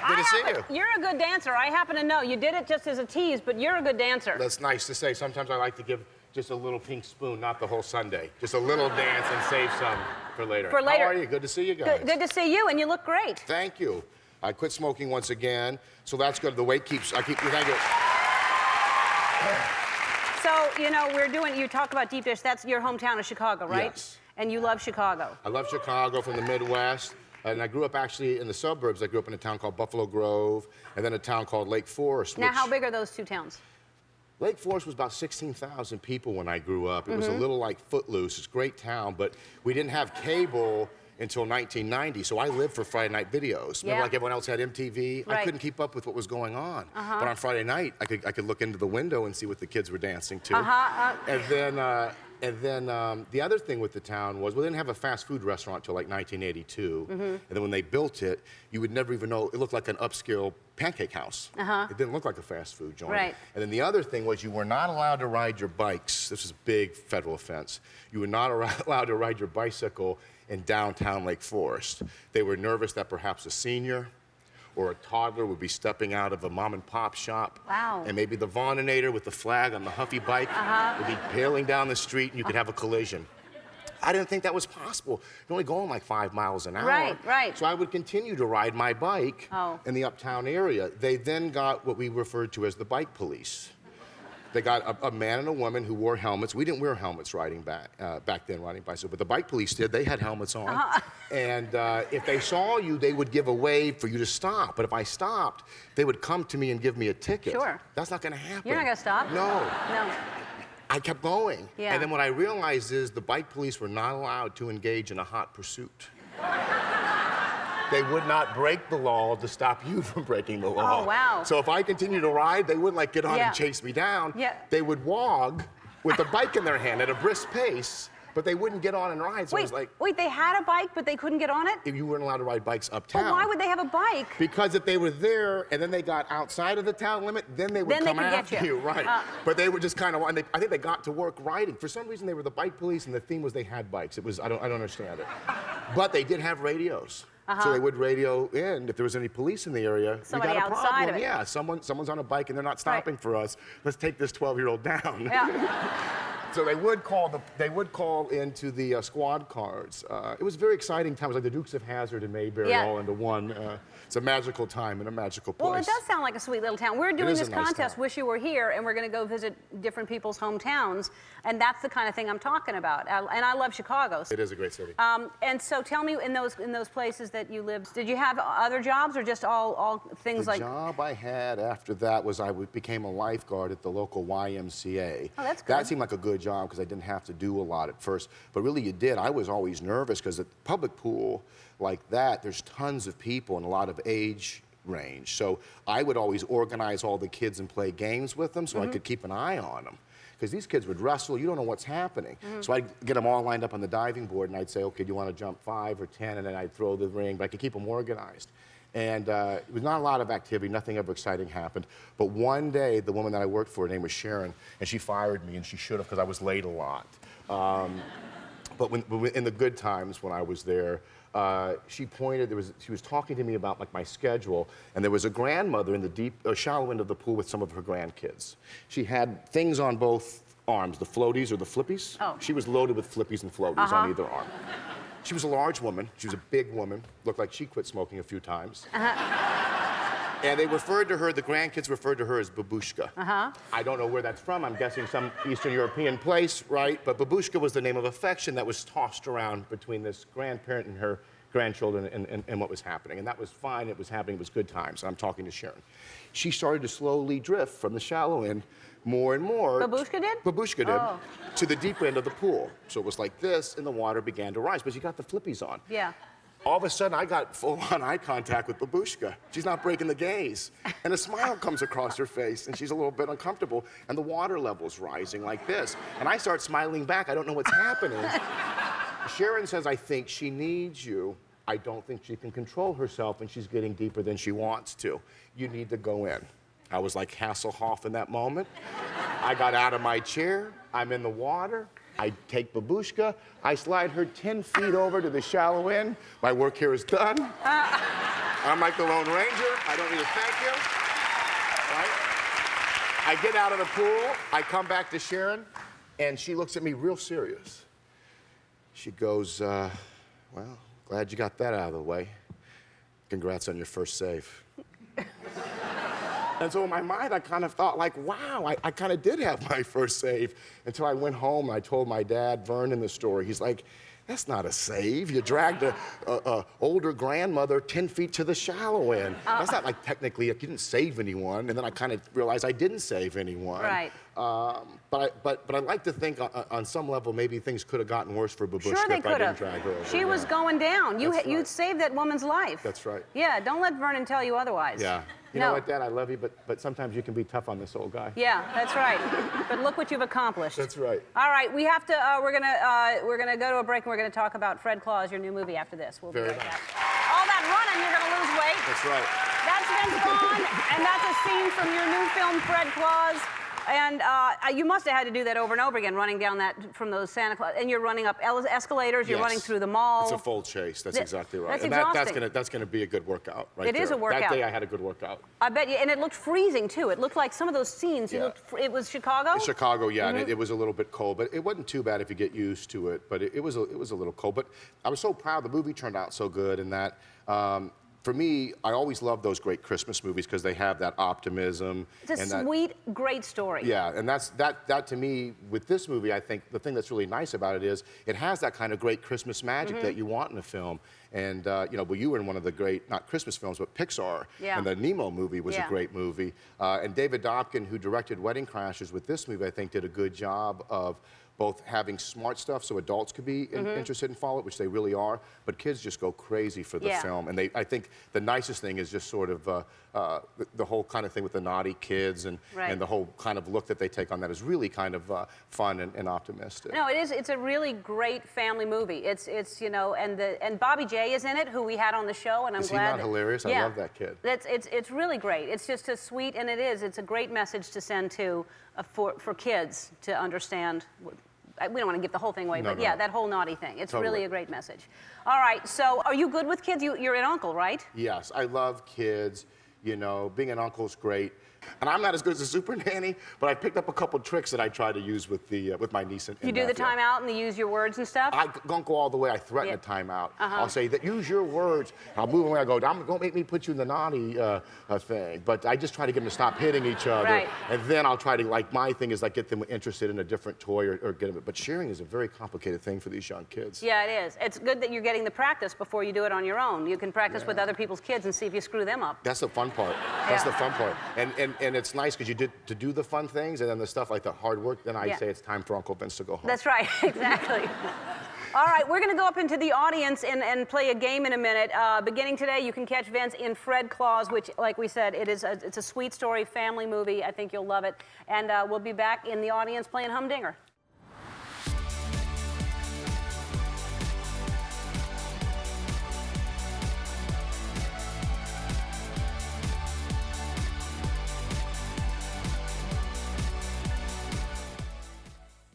Good to see you. You're a good dancer. I happen to know. You did it just as a tease, but you're a good dancer. That's nice to say. Sometimes I like to give just a little pink spoon, not the whole sundae. Just a little dance and save some for later. For later. How are you? Good to see you guys. Good to see you, and you look great. Thank you. I quit smoking once again, so that's good. The weight keeps, thank you. So, you know, you talk about deep dish. That's your hometown of Chicago, right? Yes. And you love Chicago. I love Chicago from the Midwest. And I grew up actually in the suburbs. I grew up in a town called Buffalo Grove, and then a town called Lake Forest. Now, how big are those two towns? Lake Forest was about 16,000 people when I grew up. It was a little like Footloose. It's a great town, but we didn't have cable until 1990, so I lived for Friday night videos. Remember, like everyone else had MTV? Right. I couldn't keep up with what was going on. But on Friday night, I could look into the window and see what the kids were dancing to. And then the other thing with the town was, we didn't have a fast food restaurant until like 1982. And then when they built it, you would never even know, it looked like an upscale pancake house. It didn't look like a fast food joint. Right. And then the other thing was, you were not allowed to ride your bikes. This is a big federal offense. You were not allowed to ride your bicycle in downtown Lake Forest. They were nervous that perhaps a senior or a toddler would be stepping out of a mom and pop shop. Wow. And maybe the Vaughnator with the flag on the Huffy bike would be peeling down the street and you could have a collision. I didn't think that was possible. You're only going like 5 miles an hour. Right. So I would continue to ride my bike in the uptown area. They then got what we referred to as the bike police. They got a man and a woman who wore helmets. We didn't wear helmets riding back then, riding bicycle, but the bike police did. They had helmets on. And if they saw you, they would give a wave for you to stop. But if I stopped, they would come to me and give me a ticket. Sure. That's not going to happen. You're not going to stop? No. No. I kept going. Yeah. And then what I realized is the bike police were not allowed to engage in a hot pursuit. They would not break the law to stop you from breaking the law. Oh, wow. So if I continued to ride, they wouldn't like get on and chase me down. They would walk with the bike in their hand at a brisk pace, but they wouldn't get on and ride. So it was like, wait, they had a bike, but they couldn't get on it? you weren't allowed to ride bikes uptown. But why would they have a bike? Because if they were there and then they got outside of the town limit, then they would come after you. Right. But they were just kind of, I think they got to work riding. For some reason, they were the bike police, and the theme was they had bikes. It was, I don't understand it. But they did have radios. So they would radio in if there was any police in the area. Somebody we got a outside problem. of it. Yeah, someone's on a bike and they're not stopping for us. Let's take this 12-year-old down. Yeah. So they would call into the squad cars. It was very exciting times, like the Dukes of Hazzard and Mayberry all into one. It's a magical time and a magical place. Well, it does sound like a sweet little town. We're doing this nice contest, town. Wish You Were Here, and we're going to go visit different people's hometowns, and that's the kind of thing I'm talking about. And I love Chicago. It is a great city. And so tell me, in those places that you lived, did you have other jobs or just all things like? The job I had after that was I became a lifeguard at the local YMCA. Oh, that's good. That seemed like a good job because I didn't have to do a lot at first. But really you did. I was always nervous because at the public pool like that, there's tons of people and a lot of age range. So I would always organize all the kids and play games with them so I could keep an eye on them. Because these kids would wrestle, you don't know what's happening. So I'd get them all lined up on the diving board and I'd say, okay, do you want to jump 5 or 10? And then I'd throw the ring, but I could keep them organized. And it was not a lot of activity, nothing ever exciting happened. But one day, the woman that I worked for, her name was Sharon, and she fired me, and she should have because I was late a lot. But in the good times when I was there, she was talking to me about like my schedule, and there was a grandmother in the deep, shallow end of the pool with some of her grandkids. She had things on both arms, the floaties or the flippies. Oh. She was loaded with flippies and floaties on either arm. She was a large woman. She was a big woman. Looked like she quit smoking a few times. And they referred to her, the grandkids referred to her as babushka. I don't know where that's from. I'm guessing some Eastern European place, right? But babushka was the name of affection that was tossed around between this grandparent and her grandchildren and what was happening. And that was fine. It was happening. It was good times. I'm talking to Sharon. She started to slowly drift from the shallow end more and more. Babushka did? Babushka did. To the deep end of the pool. So it was like this, and the water began to rise. But she got the flippies on. Yeah. All of a sudden, I got full-on eye contact with Babushka. She's not breaking the gaze. And a smile comes across her face, and she's a little bit uncomfortable, and the water level's rising like this. And I start smiling back. I don't know what's happening. Sharon says, I think she needs you. I don't think she can control herself, and she's getting deeper than she wants to. You need to go in. I was like Hasselhoff in that moment. I got out of my chair. I'm in the water. I take Babushka, I slide her 10 feet over to the shallow end. My work here is done. I'm like the Lone Ranger. I don't need a thank you. Right? I get out of the pool. I come back to Sharon, and she looks at me real serious. She goes, well, glad you got that out of the way. Congrats on your first save. And so in my mind, I kind of thought, like, wow, I kind of did have my first save until I went home and I told my dad, Vaughn, the story. He's like, that's not a save. You dragged a older grandmother 10 feet to the shallow end. That's not like technically, you didn't save anyone. And then I kind of realized I didn't save anyone. Right. But I like to think on some level maybe things could have gotten worse for Babushka Sure they if I could didn't have. drag her over. She was going down. That's You'd right. saved that woman's life. That's right. Yeah, don't let Vernon tell you otherwise. Yeah. You No. know what, Dad? I love you, but sometimes you can be tough on this old guy. Yeah, that's right. But look what you've accomplished. That's right. All right, we have to. We're gonna go to a break, and we're gonna talk about Fred Claus, your new movie, after this. We'll be Very right nice. back. All that running, you're gonna lose weight. That's right. That's Vince Vaughn, and that's a scene from your new film, Fred Claus. And you must have had to do that over and over again, running down that from those Santa Claus. And you're running up escalators. You're Yes. running through the mall. It's a full chase. That's exactly right. That's and exhausting. that's gonna be a good workout, right It there. is a workout. That day I had a good workout. I bet you, and it looked freezing too. It looked like some of those scenes. Yeah. It was Chicago. Chicago, yeah, and it was a little bit cold, but it wasn't too bad if you get used to it. But it was a little cold. But I was so proud the movie turned out so good, and that. For me, I always love those great Christmas movies because they have that optimism. It's a and sweet, great story. Yeah, and that to me, with this movie, I think the thing that's really nice about it is it has that kind of great Christmas magic that you want in a film. And well, you were in one of the great, not Christmas films, but Pixar. Yeah. And the Nemo movie was Yeah. a great movie. And David Dobkin, who directed Wedding Crashers with this movie, I think did a good job of both having smart stuff so adults could be interested and follow it, which they really are, but kids just go crazy for the Yeah. film. And I think the nicest thing is just sort of the whole kind of thing with the naughty kids and the whole kind of look that they take on that is really kind of fun and optimistic. No, it is. It's a really great family movie. It's and Bobby J is in it, who we had on the show, and I'm Is he glad. not hilarious? I love that kid. It's really great. It's just a sweet, and it's a great message to send to for kids to understand. We don't want to give the whole thing away, No, but no. yeah, that whole naughty thing. It's Totally. really a great message. All right, so are you good with kids? You're an uncle, right? Yes, I love kids. Being an uncle is great. And I'm not as good as a super nanny, but I picked up a couple tricks that I try to use with my niece and You do the nephew. timeout and you use your words and stuff? I don't go all the way. I threaten a timeout. I'll say that use your words. I'll move away. I go, don't make me put you in the naughty thing. But I just try to get them to stop hitting each other. Right. And then I'll try to, my thing is get them interested in a different toy or get them. But sharing is a very complicated thing for these young kids. Yeah, it is. It's good that you're getting the practice before you do it on your own. You can practice with other people's kids and see if you screw them up. That's the fun part. That's the fun part. And it's nice because you did to do the fun things and then the stuff like the hard work, then I say it's time for Uncle Vince to go home. That's right, exactly. All right, we're going to go up into the audience and play a game in a minute. Beginning today, you can catch Vince in Fred Claus, which, like we said, it's a sweet story, family movie. I think you'll love it. And we'll be back in the audience playing Humdinger.